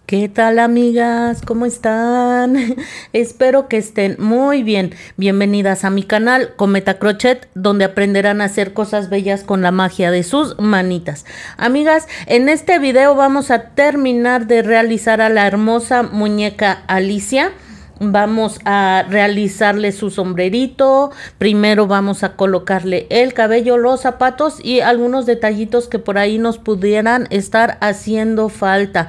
¿Qué tal, amigas? ¿Cómo están? Espero que estén muy bien. Bienvenidas a mi canal Cometa Crochet, donde aprenderán a hacer cosas bellas con la magia de sus manitas. Amigas, en este video vamos a terminar de realizar a la hermosa muñeca Alicia. Vamos a realizarle su sombrerito. Primero vamos a colocarle el cabello, los zapatos y algunos detallitos que por ahí nos pudieran estar haciendo falta.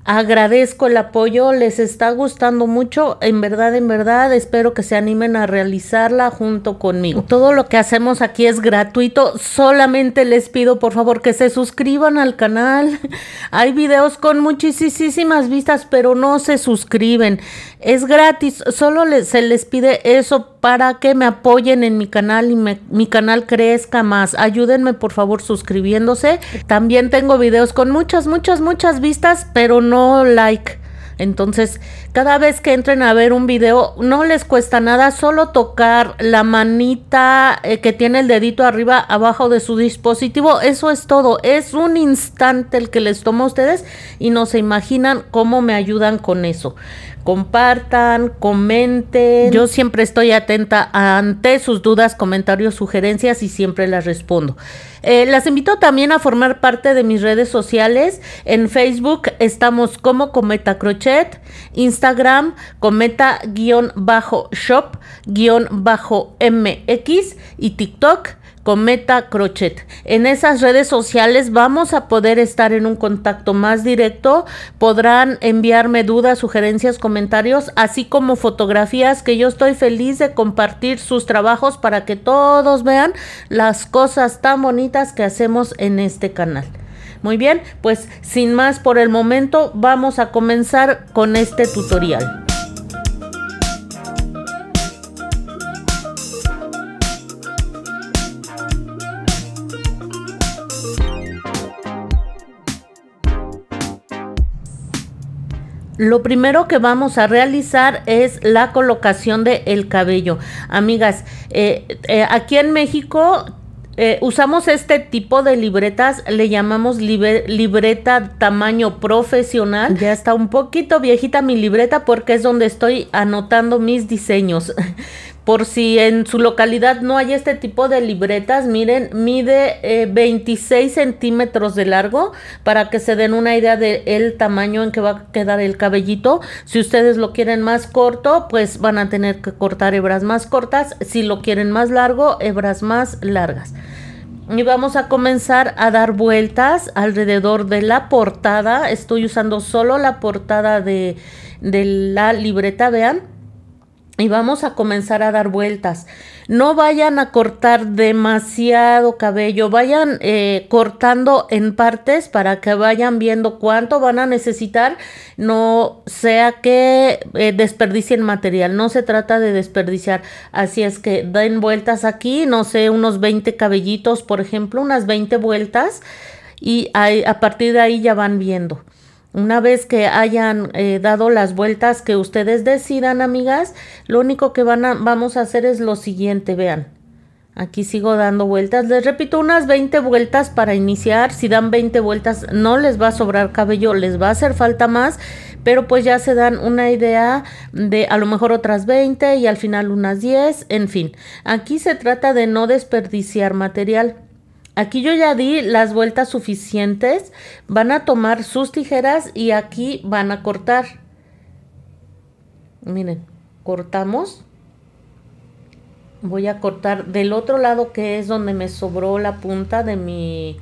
Agradezco el apoyo, les está gustando mucho, en verdad, espero que se animen a realizarla junto conmigo. Todo lo que hacemos aquí es gratuito, solamente les pido por favor que se suscriban al canal. Hay videos con muchísimas vistas, pero no se suscriben. Es gratis, solo se les pide eso para que me apoyen en mi canal y mi canal crezca más. Ayúdenme por favor suscribiéndose. También tengo videos con muchas vistas, pero no like. Entonces, cada vez que entren a ver un video, no les cuesta nada, solo tocar la manita que tiene el dedito arriba, abajo de su dispositivo. Eso es todo. Es un instante el que les toma a ustedes y no se imaginan cómo me ayudan con eso. Compartan, comenten. Yo siempre estoy atenta ante sus dudas, comentarios, sugerencias y siempre las respondo. Las invito también a formar parte de mis redes sociales. En Facebook estamos como Cometa Crochet, Instagram cometa-shop-mx y TikTok Cometa Crochet. En esas redes sociales vamos a poder estar en un contacto más directo. Podrán enviarme dudas, sugerencias, comentarios, así como fotografías, que yo estoy feliz de compartir sus trabajos para que todos vean las cosas tan bonitas que hacemos en este canal. Muy bien, pues sin más por el momento, vamos a comenzar con este tutorial. Lo primero que vamos a realizar es la colocación del cabello. Amigas, aquí en México usamos este tipo de libretas, le llamamos libreta tamaño profesional. Ya está un poquito viejita mi libreta porque es donde estoy anotando mis diseños. Por si en su localidad no hay este tipo de libretas, miren, mide 26 centímetros de largo para que se den una idea del tamaño en que va a quedar el cabellito. Si ustedes lo quieren más corto, pues van a tener que cortar hebras más cortas. Si lo quieren más largo, hebras más largas. Y vamos a comenzar a dar vueltas alrededor de la portada. Estoy usando solo la portada de la libreta, vean. Y vamos a comenzar a dar vueltas. No vayan a cortar demasiado cabello. Vayan cortando en partes para que vayan viendo cuánto van a necesitar. No sea que desperdicien material. No se trata de desperdiciar. Así es que den vueltas aquí. No sé, unos 20 cabellitos, por ejemplo. Unas 20 vueltas. Y a partir de ahí ya van viendo. Una vez que hayan dado las vueltas que ustedes decidan, amigas, lo único que vamos a hacer es lo siguiente, vean. Aquí sigo dando vueltas. Les repito, unas 20 vueltas para iniciar. Si dan 20 vueltas no les va a sobrar cabello, les va a hacer falta más, pero pues ya se dan una idea de a lo mejor otras 20 y al final unas 10, en fin. Aquí se trata de no desperdiciar material. Aquí yo ya di las vueltas suficientes. Van a tomar sus tijeras y aquí van a cortar. Miren, cortamos. Voy a cortar del otro lado, que es donde me sobró la punta de mi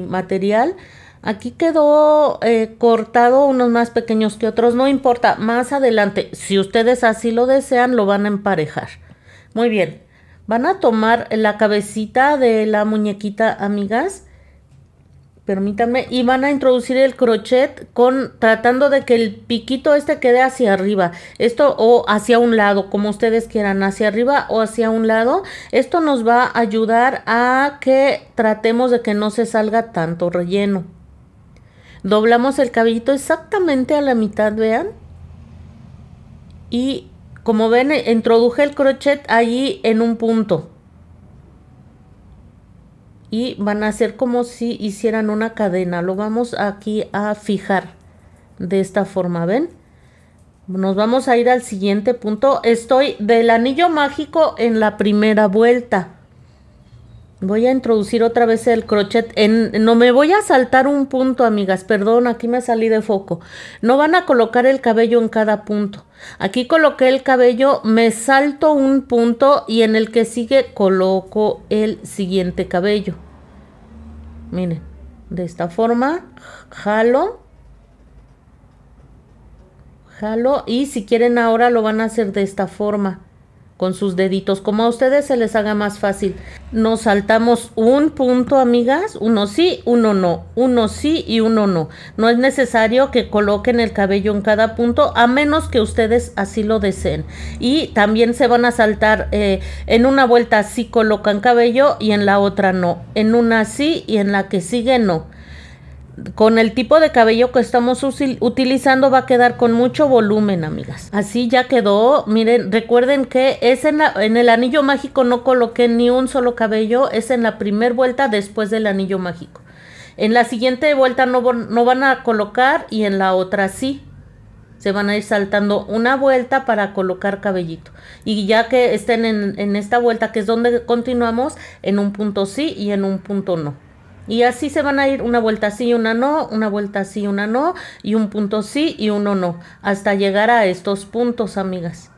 material. Aquí quedó cortado, unos más pequeños que otros. No importa, más adelante, si ustedes así lo desean, lo van a emparejar. Muy bien. Van a tomar la cabecita de la muñequita, amigas, permítanme, y van a introducir el crochet tratando de que el piquito este quede hacia arriba, esto o hacia un lado, como ustedes quieran, hacia arriba o hacia un lado. Esto nos va a ayudar a que tratemos de que no se salga tanto relleno. Doblamos el cabellito exactamente a la mitad, vean, y como ven, introduje el crochet allí en un punto. Y van a hacer como si hicieran una cadena. Lo vamos aquí a fijar. de esta forma, ¿ven? Nos vamos a ir al siguiente punto. Estoy del anillo mágico en la primera vuelta. Voy a introducir otra vez el crochet. No me voy a saltar un punto, amigas. Perdón, aquí me salí de foco. No van a colocar el cabello en cada punto. Aquí coloqué el cabello, me salto un punto y en el que sigue coloco el siguiente cabello. Miren, de esta forma, jalo y si quieren ahora lo van a hacer de esta forma. Con sus deditos, como a ustedes se les haga más fácil. Nos saltamos un punto, amigas, uno sí, uno no, uno sí y uno no. No es necesario que coloquen el cabello en cada punto, a menos que ustedes así lo deseen. Y también se van a saltar, en una vuelta sí colocan cabello y en la otra no. En una sí y en la que sigue no. Con el tipo de cabello que estamos utilizando va a quedar con mucho volumen, amigas. Así ya quedó. Miren, recuerden que es en el anillo mágico no coloqué ni un solo cabello. Es en la primera vuelta después del anillo mágico. En la siguiente vuelta no van a colocar y en la otra sí. Se van a ir saltando una vuelta para colocar cabellito. Y ya que estén en esta vuelta, que es donde continuamos, en un punto sí y en un punto no. Y así se van a ir una vuelta sí y una no, una vuelta sí y una no, y un punto sí y uno no, hasta llegar a estos puntos, amigas.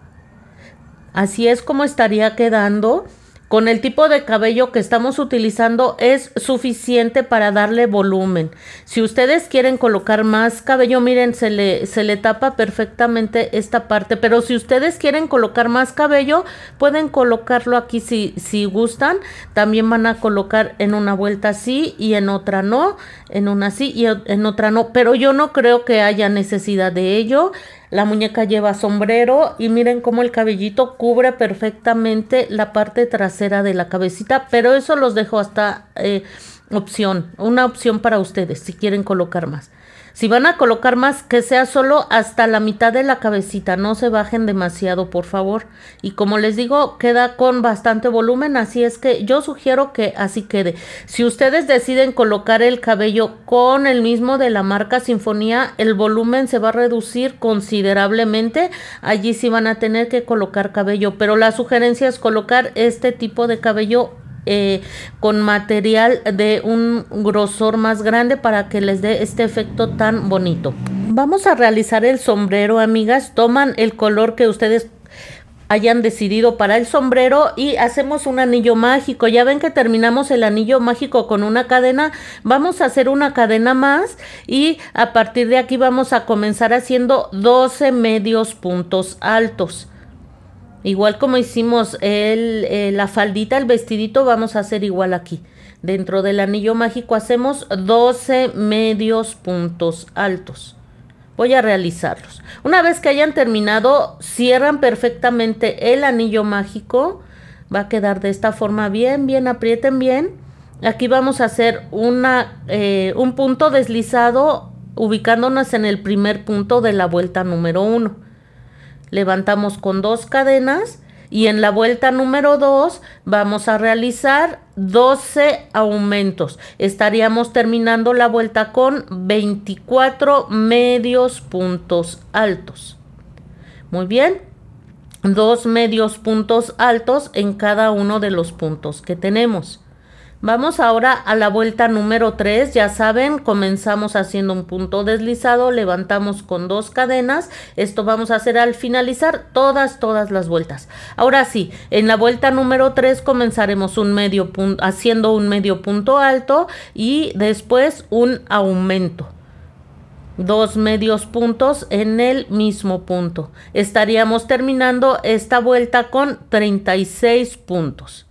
Así es como estaría quedando. Con el tipo de cabello que estamos utilizando es suficiente para darle volumen. Si ustedes quieren colocar más cabello, miren, se le tapa perfectamente esta parte. Pero si ustedes quieren colocar más cabello, pueden colocarlo aquí si gustan. También van a colocar en una vuelta sí y en otra no. En una sí y en otra no. Pero yo no creo que haya necesidad de ello. La muñeca lleva sombrero y miren cómo el cabellito cubre perfectamente la parte trasera de la cabecita, pero eso los dejo hasta una opción para ustedes si quieren colocar más. Si van a colocar más, que sea solo hasta la mitad de la cabecita, no se bajen demasiado, por favor. Y como les digo, queda con bastante volumen, así es que yo sugiero que así quede. Si ustedes deciden colocar el cabello con el mismo de la marca Sinfonía, el volumen se va a reducir considerablemente. Allí sí van a tener que colocar cabello, pero la sugerencia es colocar este tipo de cabello con material de un grosor más grande para que les dé este efecto tan bonito. Vamos a realizar el sombrero, amigas. Toman el color que ustedes hayan decidido para el sombrero y hacemos un anillo mágico. Ya ven que terminamos el anillo mágico con una cadena. Vamos a hacer una cadena más y a partir de aquí vamos a comenzar haciendo 12 medios puntos altos. Igual como hicimos la faldita, el vestidito, vamos a hacer igual aquí. Dentro del anillo mágico hacemos 12 medios puntos altos. Voy a realizarlos. Una vez que hayan terminado, cierran perfectamente el anillo mágico. Va a quedar de esta forma bien, aprieten bien. Aquí vamos a hacer un punto deslizado ubicándonos en el primer punto de la vuelta número 1. Levantamos con 2 cadenas y en la vuelta número 2 vamos a realizar 12 aumentos. Estaríamos terminando la vuelta con 24 medios puntos altos. Muy bien, 2 medios puntos altos en cada uno de los puntos que tenemos. Vamos ahora a la vuelta número 3, ya saben, comenzamos haciendo un punto deslizado, levantamos con 2 cadenas, esto vamos a hacer al finalizar todas las vueltas. Ahora sí, en la vuelta número 3 comenzaremos haciendo un medio punto alto y después un aumento. 2 medios puntos en el mismo punto. Estaríamos terminando esta vuelta con 36 puntos.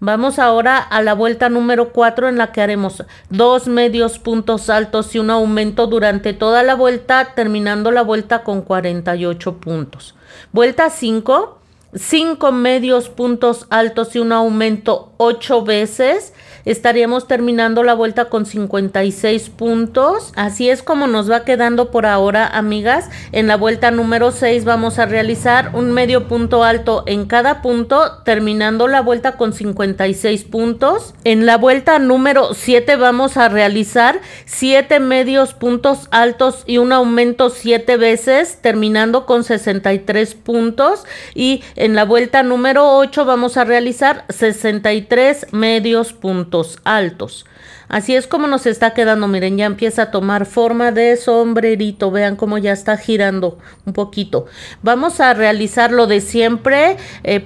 Vamos ahora a la vuelta número 4 en la que haremos 2 medios puntos altos y un aumento durante toda la vuelta, terminando la vuelta con 48 puntos. Vuelta 5, 5 medios puntos altos y un aumento 8 veces. estaríamos terminando la vuelta con 56 puntos. Así es como nos va quedando por ahora, amigas. En la vuelta número 6 vamos a realizar un medio punto alto en cada punto, terminando la vuelta con 56 puntos. En la vuelta número 7 vamos a realizar 7 medios puntos altos y un aumento 7 veces, terminando con 63 puntos. Y en la vuelta número 8 vamos a realizar 63 medios puntos altos. Así es como nos está quedando. Miren, ya empieza a tomar forma de sombrerito. Vean cómo ya está girando un poquito. Vamos a realizar lo de siempre.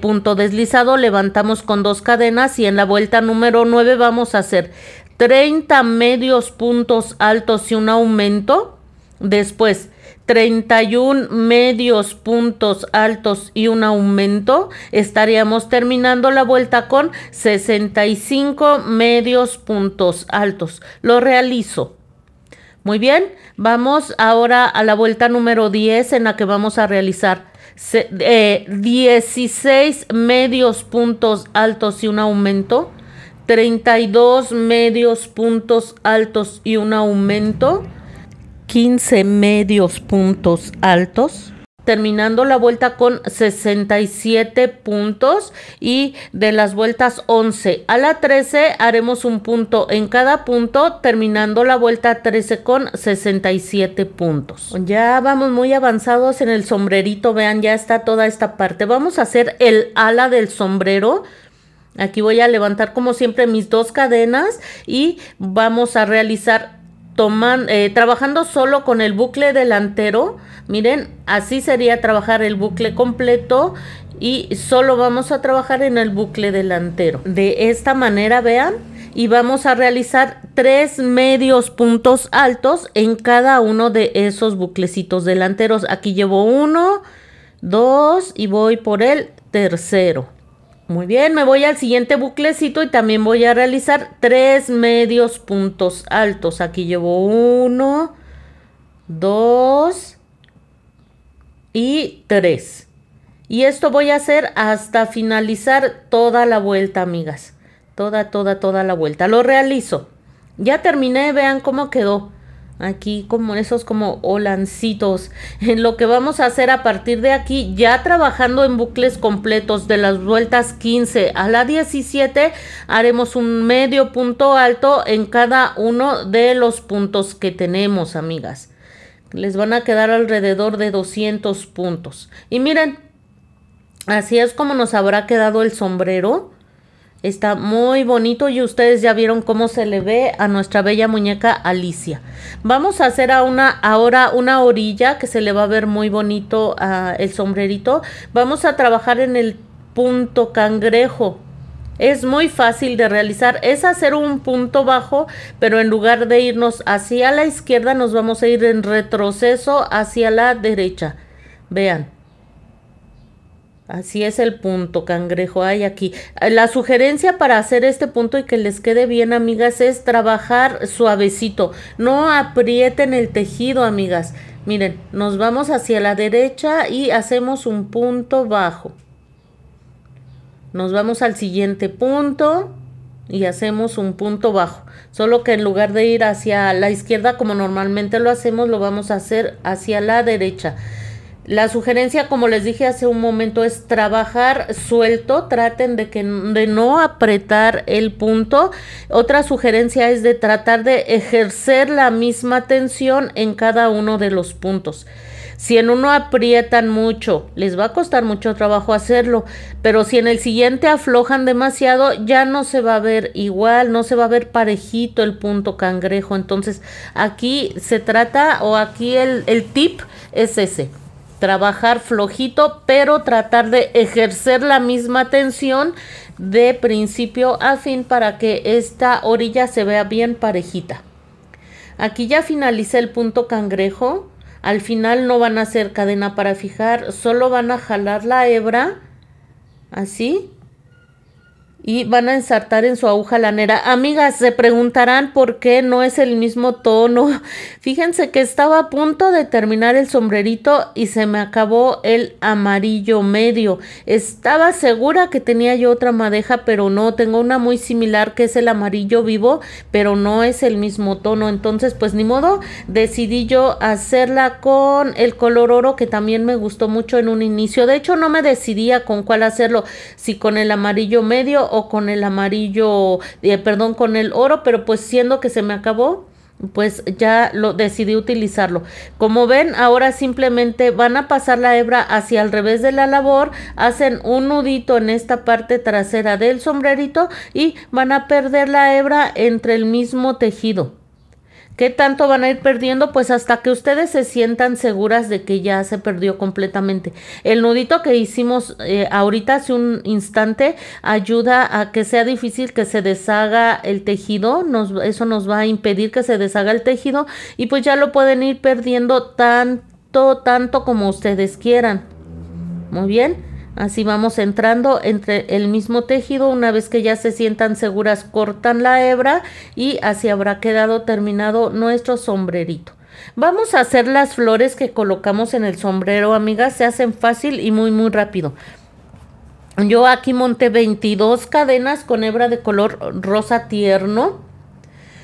Punto deslizado, levantamos con 2 cadenas y en la vuelta número 9 vamos a hacer 30 medios puntos altos y un aumento. Después 31 medios puntos altos y un aumento. Estaríamos terminando la vuelta con 65 medios puntos altos. Lo realizo. Muy bien, vamos ahora a la vuelta número 10 en la que vamos a realizar 16 medios puntos altos y un aumento. 32 medios puntos altos y un aumento. 15 medios puntos altos, terminando la vuelta con 67 puntos. Y de las vueltas 11 a la 13 haremos un punto en cada punto, terminando la vuelta 13 con 67 puntos. Ya vamos muy avanzados en el sombrerito. Vean, ya está toda esta parte. Vamos a hacer el ala del sombrero. Aquí voy a levantar como siempre mis 2 cadenas y vamos a realizar trabajando solo con el bucle delantero. Miren, así sería trabajar el bucle completo y solo vamos a trabajar en el bucle delantero. De esta manera, vean, y vamos a realizar 3 medios puntos altos en cada uno de esos buclecitos delanteros. Aquí llevo 1, 2 y voy por el tercero. Muy bien, me voy al siguiente buclecito y también voy a realizar 3 medios puntos altos. Aquí llevo 1, 2 y 3. Y esto voy a hacer hasta finalizar toda la vuelta, amigas. Toda la vuelta. Lo realizo. Ya terminé, vean cómo quedó. Aquí como esos como holancitos. En lo que vamos a hacer a partir de aquí, ya trabajando en bucles completos de las vueltas 15 a la 17, haremos un medio punto alto en cada uno de los puntos que tenemos, amigas. Les van a quedar alrededor de 200 puntos. Y miren, así es como nos habrá quedado el sombrero. Está muy bonito y ustedes ya vieron cómo se le ve a nuestra bella muñeca Alicia. Vamos a hacer ahora una orilla que se le va a ver muy bonito el sombrerito. Vamos a trabajar en el punto cangrejo. Es muy fácil de realizar, es hacer un punto bajo, pero en lugar de irnos hacia la izquierda nos vamos a ir en retroceso hacia la derecha. Vean. Así es el punto cangrejo. Hay aquí. La sugerencia para hacer este punto y que les quede bien, amigas, es trabajar suavecito. No aprieten el tejido, amigas. Miren, nos vamos hacia la derecha y hacemos un punto bajo. Nos vamos al siguiente punto y hacemos un punto bajo. Solo que en lugar de ir hacia la izquierda como normalmente lo hacemos, lo vamos a hacer hacia la derecha. La sugerencia, como les dije hace un momento, es trabajar suelto. Traten de no apretar el punto. Otra sugerencia es de tratar de ejercer la misma tensión en cada uno de los puntos. Si en uno aprietan mucho, les va a costar mucho trabajo hacerlo, pero si en el siguiente aflojan demasiado, ya no se va a ver igual, no se va a ver parejito el punto cangrejo. Entonces aquí se trata, o aquí el tip es ese: trabajar flojito, pero tratar de ejercer la misma tensión de principio a fin para que esta orilla se vea bien parejita. Aquí ya finalicé el punto cangrejo. Al final no van a hacer cadena para fijar, solo van a jalar la hebra así y van a ensartar en su aguja lanera. Amigas, se preguntarán por qué no es el mismo tono. Fíjense que estaba a punto de terminar el sombrerito y se me acabó el amarillo medio. Estaba segura que tenía yo otra madeja, pero no, tengo una muy similar que es el amarillo vivo, pero no es el mismo tono. Entonces, pues ni modo, decidí yo hacerla con el color oro, que también me gustó mucho en un inicio. De hecho, no me decidía con cuál hacerlo, si con el amarillo medio o con el amarillo, perdón, con el oro, pero pues siendo que se me acabó, pues ya lo decidí utilizarlo. Como ven, ahora simplemente van a pasar la hebra hacia el revés de la labor, hacen un nudito en esta parte trasera del sombrerito y van a perder la hebra entre el mismo tejido. ¿Qué tanto van a ir perdiendo? Pues hasta que ustedes se sientan seguras de que ya se perdió completamente. El nudito que hicimos ahorita hace un instante ayuda a que sea difícil que se deshaga el tejido. Eso nos va a impedir que se deshaga el tejido y pues ya lo pueden ir perdiendo tanto como ustedes quieran. Muy bien. Así vamos entrando entre el mismo tejido. Una vez que ya se sientan seguras, cortan la hebra y así habrá quedado terminado nuestro sombrerito. Vamos a hacer las flores que colocamos en el sombrero, amigas. Se hacen fácil y muy rápido. Yo aquí monté 22 cadenas con hebra de color rosa tierno.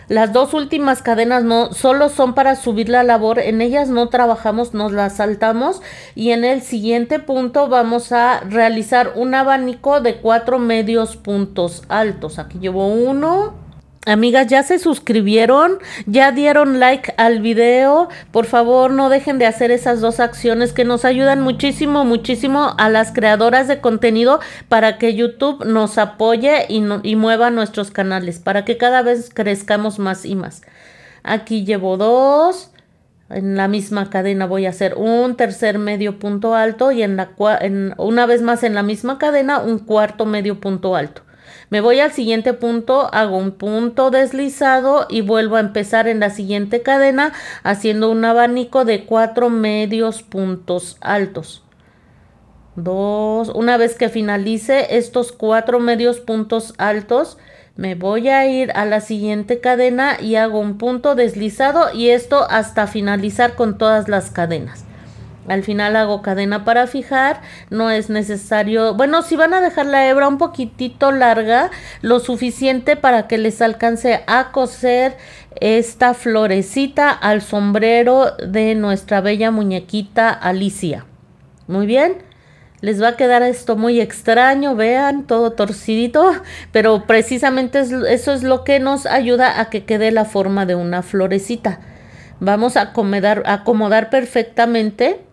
Las dos últimas cadenas no, solo son para subir la labor, en ellas no trabajamos, nos las saltamos y en el siguiente punto vamos a realizar un abanico de 4 medios puntos altos. Aquí llevo uno. Amigas, ¿ya se suscribieron? ¿Ya dieron like al video? Por favor, no dejen de hacer esas dos acciones que nos ayudan muchísimo a las creadoras de contenido para que YouTube nos apoye y mueva nuestros canales, para que cada vez crezcamos más y más. Aquí llevo 2. En la misma cadena voy a hacer un tercer medio punto alto y una vez más en la misma cadena un cuarto medio punto alto. Me voy al siguiente punto, hago un punto deslizado y vuelvo a empezar en la siguiente cadena haciendo un abanico de 4 medios puntos altos. 2. Una vez que finalice estos 4 medios puntos altos, me voy a ir a la siguiente cadena y hago un punto deslizado y esto hasta finalizar con todas las cadenas. Al final hago cadena para fijar, no es necesario, bueno, si van a dejar la hebra un poquitito larga, lo suficiente para que les alcance a coser esta florecita al sombrero de nuestra bella muñequita Alicia. Muy bien, les va a quedar esto muy extraño, vean, todo torcidito, pero precisamente eso es lo que nos ayuda a que quede la forma de una florecita. Vamos a acomodar perfectamente.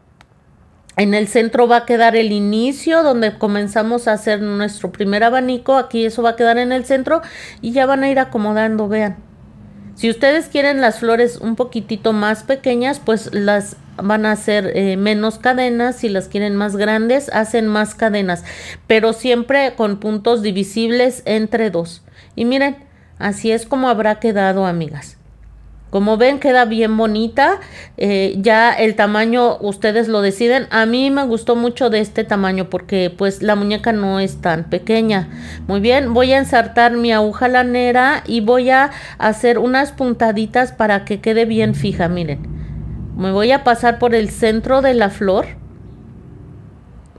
En el centro va a quedar el inicio donde comenzamos a hacer nuestro primer abanico. Aquí eso va a quedar en el centro y ya van a ir acomodando, vean. Si ustedes quieren las flores un poquitito más pequeñas, pues las van a hacer menos cadenas. Si las quieren más grandes, hacen más cadenas. Pero siempre con puntos divisibles entre 2. Y miren, así es como habrá quedado, amigas. Como ven, queda bien bonita. Ya el tamaño ustedes lo deciden. A mí me gustó mucho de este tamaño porque pues la muñeca no es tan pequeña. Muy bien, voy a ensartar mi aguja lanera y voy a hacer unas puntaditas para que quede bien fija. Miren, me voy a pasar por el centro de la flor.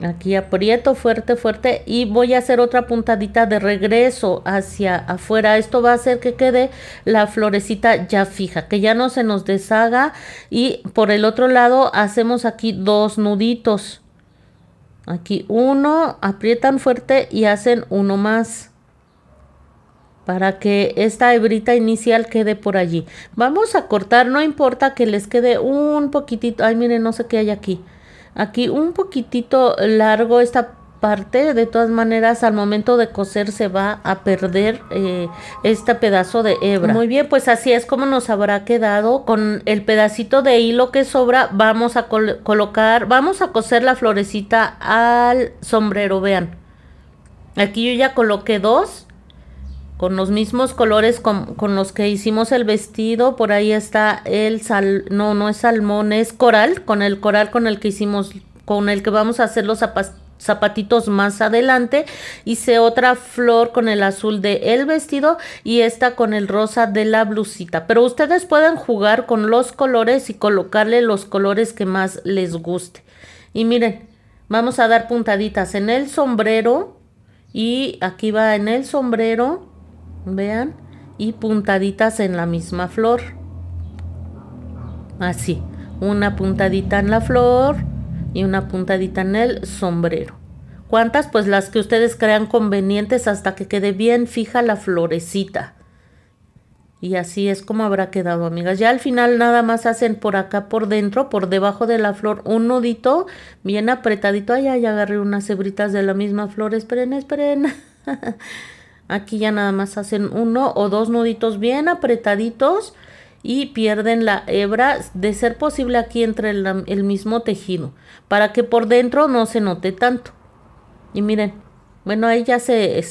Aquí aprieto fuerte y voy a hacer otra puntadita de regreso hacia afuera. Esto va a hacer que quede la florecita ya fija, que ya no se nos deshaga. Y por el otro lado hacemos aquí 2 nuditos. Aquí uno, aprietan fuerte y hacen uno más, para que esta hebrita inicial quede por allí. Vamos a cortar, no importa que les quede un poquitito. Ay, miren, no sé qué hay aquí. Aquí un poquitito largo esta parte. De todas maneras, al momento de coser se va a perder este pedazo de hebra. Muy bien, pues así es como nos habrá quedado. Con el pedacito de hilo que sobra vamos a vamos a coser la florecita al sombrero. Vean, aquí yo ya coloqué 2 con los mismos colores con los que hicimos el vestido. Por ahí está no es salmón, es coral, con el coral con el que hicimos, con el que vamos a hacer los zapatitos más adelante hice otra flor con el azul del vestido y esta con el rosa de la blusita, pero ustedes pueden jugar con los colores y colocarle los colores que más les guste. Y miren, vamos a dar puntaditas en el sombrero y aquí va en el sombrero, vean, y puntaditas en la misma flor, así, una puntadita en la flor y una puntadita en el sombrero. ¿Cuántas? Pues las que ustedes crean convenientes hasta que quede bien fija la florecita. Y así es como habrá quedado, amigas. Ya al final nada más hacen por acá por dentro, por debajo de la flor, un nudito bien apretadito. Ay, ya agarré unas hebritas de la misma flor. Esperen, esperen. Aquí ya nada más hacen 1 o 2 nuditos bien apretaditos. Y pierden la hebra, de ser posible aquí entre el mismo tejido, para que por dentro no se note tanto. Y miren, bueno, ahí ya se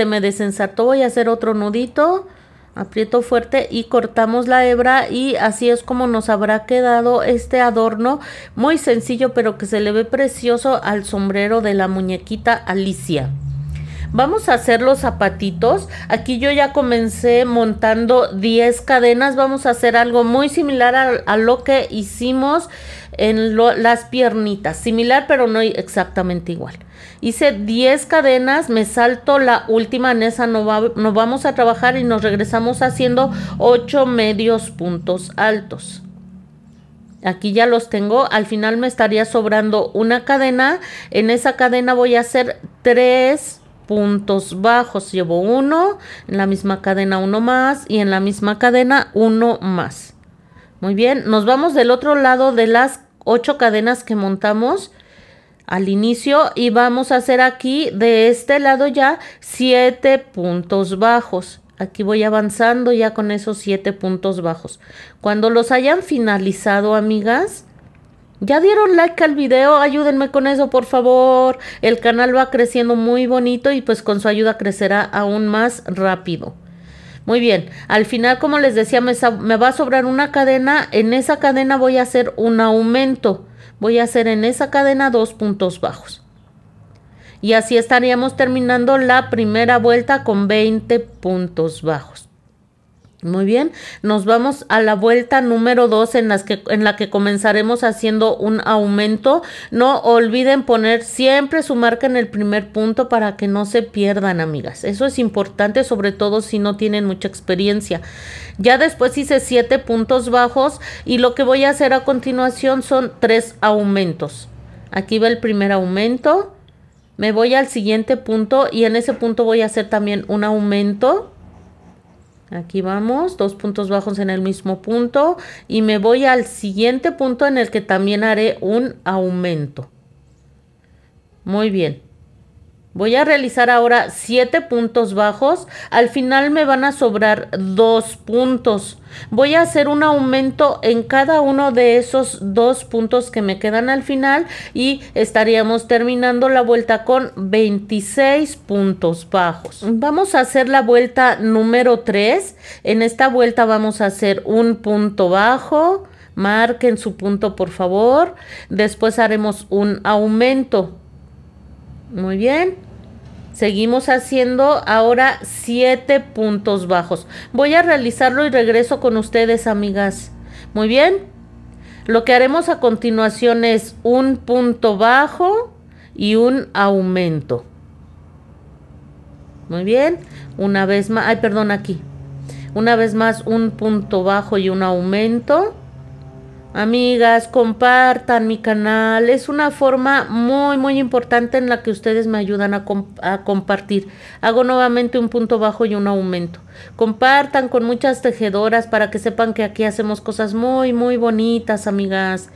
me desensartó. Voy a hacer otro nudito, aprieto fuerte y cortamos la hebra, y así es como nos habrá quedado este adorno muy sencillo, pero que se le ve precioso al sombrero de la muñequita Alicia. Vamos a hacer los zapatitos. Aquí yo ya comencé montando 10 cadenas. Vamos a hacer algo muy similar a lo que hicimos en las piernitas. Similar, pero no exactamente igual. Hice 10 cadenas, me salto la última, en esa no vamos a trabajar y nos regresamos haciendo 8 medios puntos altos. Aquí ya los tengo. Al final me estaría sobrando una cadena. En esa cadena voy a hacer 3 puntos bajos. Llevo 1, en la misma cadena 1 más y en la misma cadena 1 más. Muy bien, nos vamos del otro lado de las 8 cadenas que montamos al inicio y vamos a hacer aquí de este lado ya 7 puntos bajos. Aquí voy avanzando ya con esos 7 puntos bajos. Cuando los hayan finalizado, amigas, ¿ya dieron like al video? Ayúdenme con eso, por favor. El canal va creciendo muy bonito y pues con su ayuda crecerá aún más rápido. Muy bien, al final, como les decía, me va a sobrar una cadena. En esa cadena voy a hacer un aumento. Voy a hacer en esa cadena 2 puntos bajos. Y así estaríamos terminando la primera vuelta con 20 puntos bajos. Muy bien, nos vamos a la vuelta número 2 en la que comenzaremos haciendo un aumento. No olviden poner siempre su marca en el primer punto para que no se pierdan, amigas. Eso es importante, sobre todo si no tienen mucha experiencia. Ya después hice 7 puntos bajos y lo que voy a hacer a continuación son 3 aumentos. Aquí va el primer aumento. Me voy al siguiente punto y en ese punto voy a hacer también un aumento. Aquí vamos, 2 puntos bajos en el mismo punto y me voy al siguiente punto en el que también haré un aumento. Muy bien. Voy a realizar ahora 7 puntos bajos. Al final me van a sobrar 2 puntos. Voy a hacer un aumento en cada uno de esos 2 puntos que me quedan al final y estaríamos terminando la vuelta con 26 puntos bajos. Vamos a hacer la vuelta número 3. En esta vuelta vamos a hacer un punto bajo. Marquen su punto, por favor. Después haremos un aumento. Muy bien. Seguimos haciendo ahora 7 puntos bajos. Voy a realizarlo y regreso con ustedes, amigas. Muy bien. Lo que haremos a continuación es un punto bajo y un aumento. Muy bien. Una vez más. Ay, perdón, aquí. Una vez más, un punto bajo y un aumento. Amigas, compartan mi canal. Es una forma muy importante en la que ustedes me ayudan a compartir. Hago nuevamente un punto bajo y un aumento. Compartan con muchas tejedoras para que sepan que aquí hacemos cosas muy bonitas, amigas.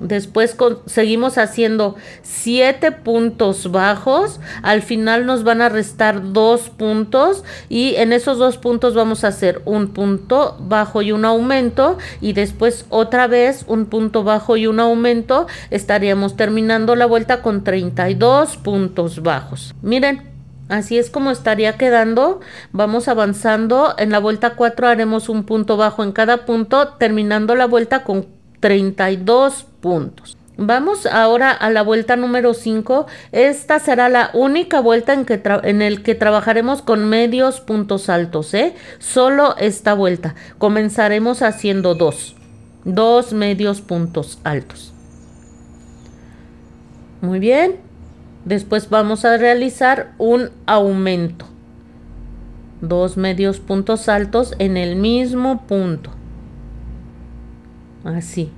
Después seguimos haciendo 7 puntos bajos. Al final nos van a restar 2 puntos y en esos 2 puntos vamos a hacer un punto bajo y un aumento y después otra vez un punto bajo y un aumento. Estaríamos terminando la vuelta con 32 puntos bajos. Miren, así es como estaría quedando. Vamos avanzando. En la vuelta 4 haremos un punto bajo en cada punto, terminando la vuelta con 32 puntos. Vamos ahora a la vuelta número 5. Esta será la única vuelta en el que trabajaremos con medios puntos altos, ¿eh? Solo esta vuelta. Comenzaremos haciendo dos medios puntos altos. Muy bien. Después vamos a realizar un aumento. 2 medios puntos altos en el mismo punto. Así.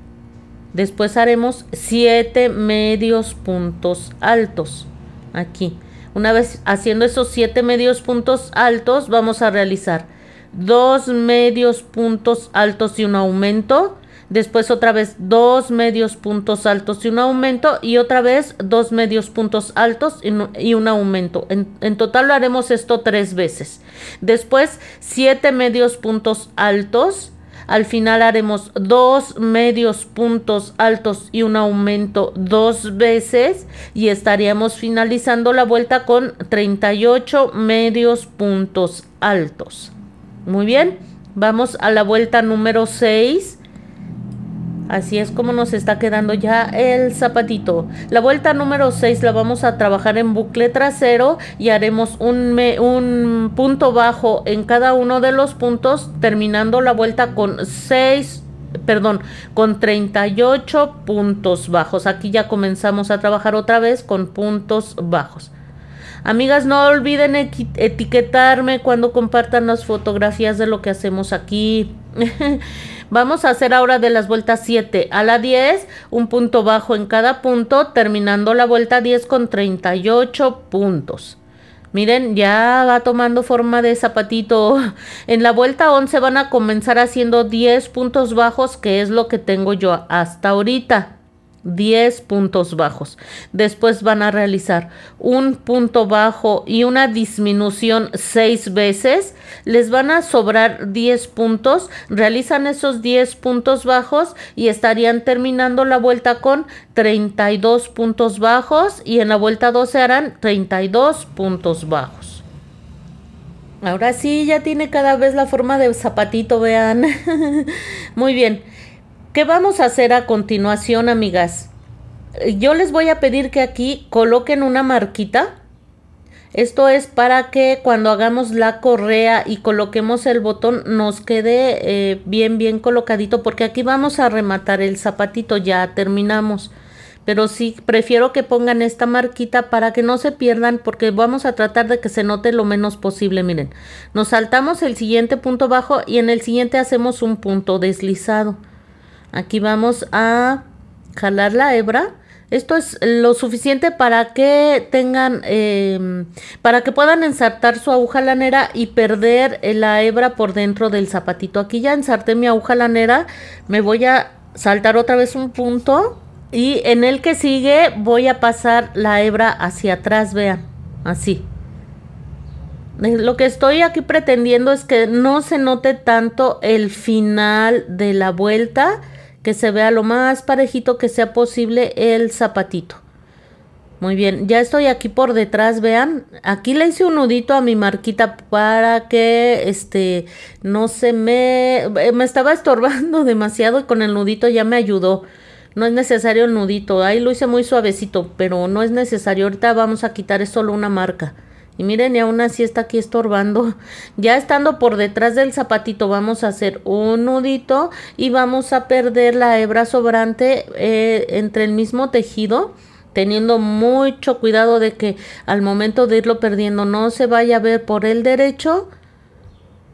Después haremos 7 medios puntos altos. Aquí. Una vez haciendo esos 7 medios puntos altos, vamos a realizar 2 medios puntos altos y un aumento. Después otra vez 2 medios puntos altos y un aumento. Y otra vez 2 medios puntos altos y un aumento. En total lo haremos esto 3 veces. Después 7 medios puntos altos. Al final haremos 2 medios puntos altos y un aumento 2 veces. Y estaríamos finalizando la vuelta con 38 medios puntos altos. Muy bien. Vamos a la vuelta número 6. Así es como nos está quedando ya el zapatito. La vuelta número 6 la vamos a trabajar en bucle trasero y haremos un punto bajo en cada uno de los puntos, terminando la vuelta con 38 puntos bajos. Aquí ya comenzamos a trabajar otra vez con puntos bajos. Amigas, no olviden etiquetarme cuando compartan las fotografías de lo que hacemos aquí. Vamos a hacer ahora de las vueltas 7 a la 10, un punto bajo en cada punto, terminando la vuelta 10 con 38 puntos. Miren, ya va tomando forma de zapatito. En la vuelta 11 van a comenzar haciendo 10 puntos bajos, que es lo que tengo yo hasta ahorita. 10 puntos bajos. Después van a realizar un punto bajo y una disminución 6 veces. Les van a sobrar 10 puntos. Realizan esos 10 puntos bajos y estarían terminando la vuelta con 32 puntos bajos. Y en la vuelta 12 harán 32 puntos bajos. Ahora sí, ya tiene cada vez la forma de zapatito, vean. Muy bien. ¿Qué vamos a hacer a continuación, amigas? Yo les voy a pedir que aquí coloquen una marquita. Esto es para que cuando hagamos la correa y coloquemos el botón nos quede bien colocadito, porque aquí vamos a rematar el zapatito, ya terminamos. Pero sí, prefiero que pongan esta marquita para que no se pierdan, porque vamos a tratar de que se note lo menos posible. Miren, nos saltamos el siguiente punto bajo y en el siguiente hacemos un punto deslizado. Aquí vamos a jalar la hebra. Esto es lo suficiente para que tengan, para que puedan ensartar su aguja lanera y perder la hebra por dentro del zapatito. Aquí ya ensarté mi aguja lanera. Me voy a saltar otra vez un punto y en el que sigue voy a pasar la hebra hacia atrás, vean, así. Lo que estoy aquí pretendiendo es que no se note tanto el final de la vuelta, que se vea lo más parejito que sea posible el zapatito. Muy bien, ya estoy aquí por detrás, vean. Aquí le hice un nudito a mi marquita para que no se me estaba estorbando demasiado, y con el nudito ya me ayudó. No es necesario el nudito, ahí lo hice muy suavecito, pero no es necesario. Ahorita vamos a quitar, es solo una marca. Y miren, y aún así está aquí estorbando. Ya estando por detrás del zapatito vamos a hacer un nudito y vamos a perder la hebra sobrante entre el mismo tejido, teniendo mucho cuidado de que al momento de irlo perdiendo no se vaya a ver por el derecho,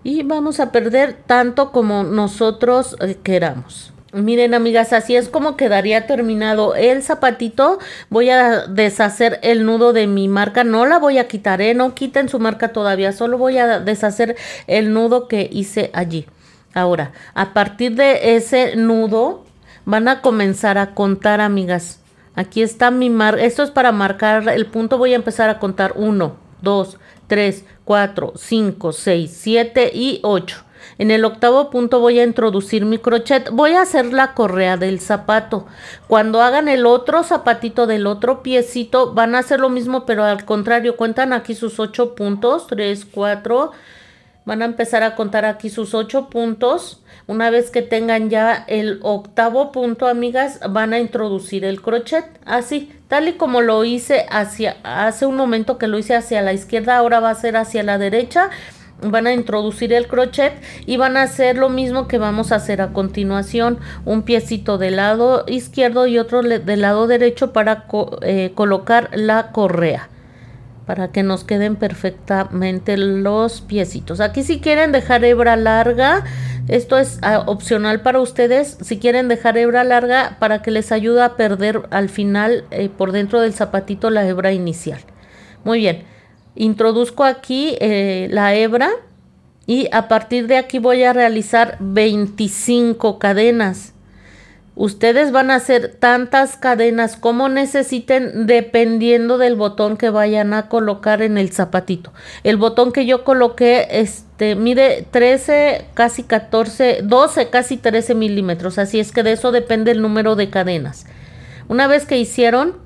y vamos a perder tanto como nosotros queramos. Miren, amigas, así es como quedaría terminado el zapatito. Voy a deshacer el nudo de mi marca. No la voy a quitar, no quiten su marca todavía. Solo voy a deshacer el nudo que hice allí. Ahora, a partir de ese nudo van a comenzar a contar, amigas. Aquí está mi marca. Esto es para marcar el punto. Voy a empezar a contar 1, 2, 3, 4, 5, 6, 7 y 8. En el octavo punto voy a introducir mi crochet. Voy a hacer la correa del zapato. Cuando hagan el otro zapatito del otro piecito, van a hacer lo mismo, pero al contrario. Cuentan aquí sus 8 puntos. 3, 4, Van a empezar a contar aquí sus 8 puntos. Una vez que tengan ya el 8º punto, amigas, van a introducir el crochet. Así, tal y como lo hice hace un momento que lo hice hacia la izquierda, ahora va a ser hacia la derecha. Van a introducir el crochet y van a hacer lo mismo que vamos a hacer a continuación. Un piecito del lado izquierdo y otro del lado derecho para colocar la correa, para que nos queden perfectamente los piecitos. Aquí si quieren dejar hebra larga, esto es opcional para ustedes. Si quieren dejar hebra larga para que les ayude a perder al final por dentro del zapatito la hebra inicial. Muy bien, introduzco aquí la hebra y a partir de aquí voy a realizar 25 cadenas. Ustedes van a hacer tantas cadenas como necesiten dependiendo del botón que vayan a colocar en el zapatito. El botón que yo coloqué mide 13, casi 14, 12, casi 13 milímetros. Así es que de eso depende el número de cadenas. Una vez que hicieron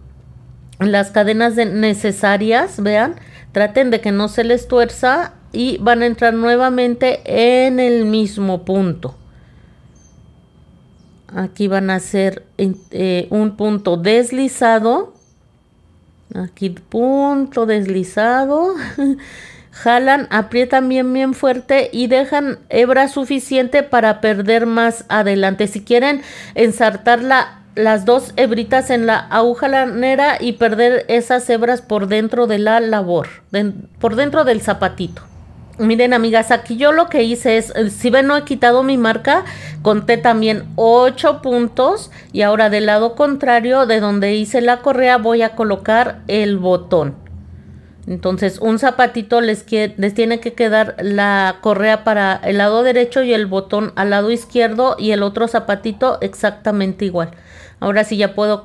las cadenas necesarias, vean, traten de que no se les tuerza y van a entrar nuevamente en el mismo punto. Aquí van a hacer un punto deslizado. Aquí punto deslizado. Jalan, aprietan bien fuerte y dejan hebra suficiente para perder más adelante. Si quieren ensartar las 2 hebritas en la aguja lanera y perder esas hebras por dentro de la labor, por dentro del zapatito. Miren, amigas, aquí yo lo que hice es, si ven, no he quitado mi marca, conté también 8 puntos y ahora del lado contrario de donde hice la correa voy a colocar el botón. Entonces un zapatito les tiene que quedar la correa para el lado derecho y el botón al lado izquierdo y el otro zapatito exactamente igual. Ahora sí ya puedo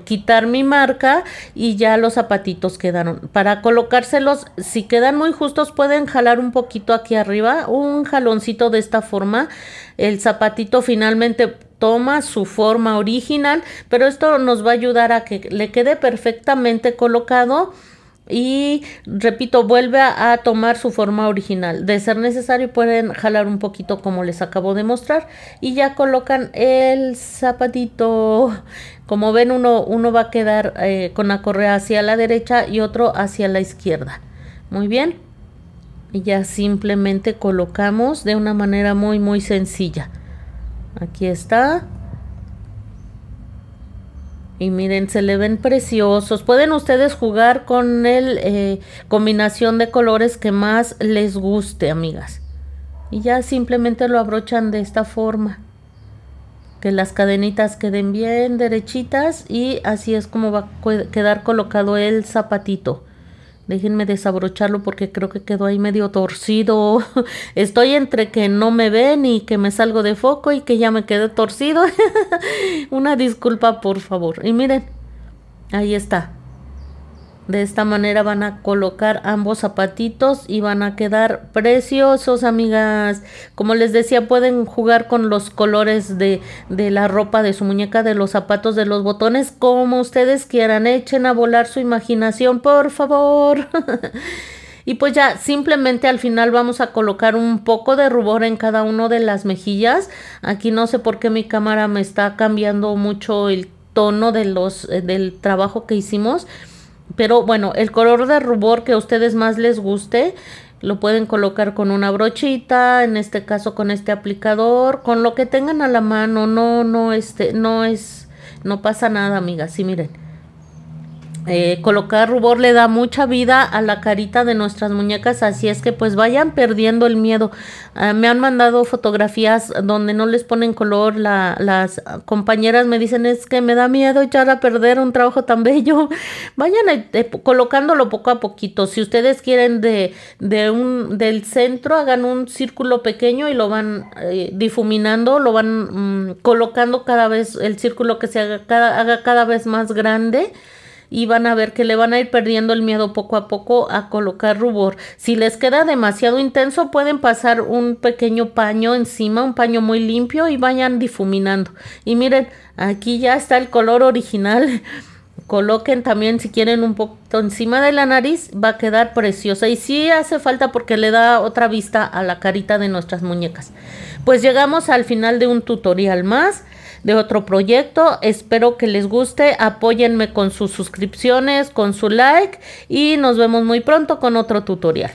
quitar mi marca y ya los zapatitos quedaron. Para colocárselos, si quedan muy justos, pueden jalar un poquito aquí arriba, un jaloncito de esta forma. El zapatito finalmente toma su forma original, pero esto nos va a ayudar a que le quede perfectamente colocado. Y repito, vuelve a tomar su forma original. De ser necesario pueden jalar un poquito como les acabo de mostrar y ya colocan el zapatito. Como ven, uno va a quedar con la correa hacia la derecha y otro hacia la izquierda. Muy bien, y ya simplemente colocamos de una manera muy sencilla. Aquí está. Y miren, se le ven preciosos. Pueden ustedes jugar con el combinación de colores que más les guste, amigas. Y ya simplemente lo abrochan de esta forma. Que las cadenitas queden bien derechitas y así es como va a quedar colocado el zapatito. Déjenme desabrocharlo porque creo que quedó ahí medio torcido. Estoy entre que no me ven y que me salgo de foco y que ya me quedé torcido. Una disculpa, por favor. Y miren, ahí está. De esta manera van a colocar ambos zapatitos y van a quedar preciosos, amigas. Como les decía, pueden jugar con los colores de la ropa de su muñeca, de los zapatos, de los botones, como ustedes quieran. Echen a volar su imaginación, por favor. Y pues ya simplemente al final vamos a colocar un poco de rubor en cada una de las mejillas. Aquí no sé por qué mi cámara me está cambiando mucho el tono del trabajo que hicimos. Pero bueno, el color de rubor que a ustedes más les guste, lo pueden colocar con una brochita, en este caso con este aplicador, con lo que tengan a la mano. No pasa nada, amigas. Sí, miren. Colocar rubor le da mucha vida a la carita de nuestras muñecas, así es que pues vayan perdiendo el miedo. Me han mandado fotografías donde no les ponen color, las compañeras me dicen es que me da miedo echar a perder un trabajo tan bello. Vayan colocándolo poco a poquito. Si ustedes quieren del centro, hagan un círculo pequeño y lo van difuminando, lo van colocando cada vez, el círculo que se haga cada vez más grande. Y van a ver que le van a ir perdiendo el miedo poco a poco a colocar rubor. Si les queda demasiado intenso, pueden pasar un pequeño paño encima, un paño muy limpio y vayan difuminando. Y miren, aquí ya está el color original. coloquen también si quieren un poquito encima de la nariz, va a quedar preciosa y sí hace falta porque le da otra vista a la carita de nuestras muñecas. Pues llegamos al final de un tutorial más de otro proyecto. Espero que les guste, apóyenme con sus suscripciones, con su like y nos vemos muy pronto con otro tutorial.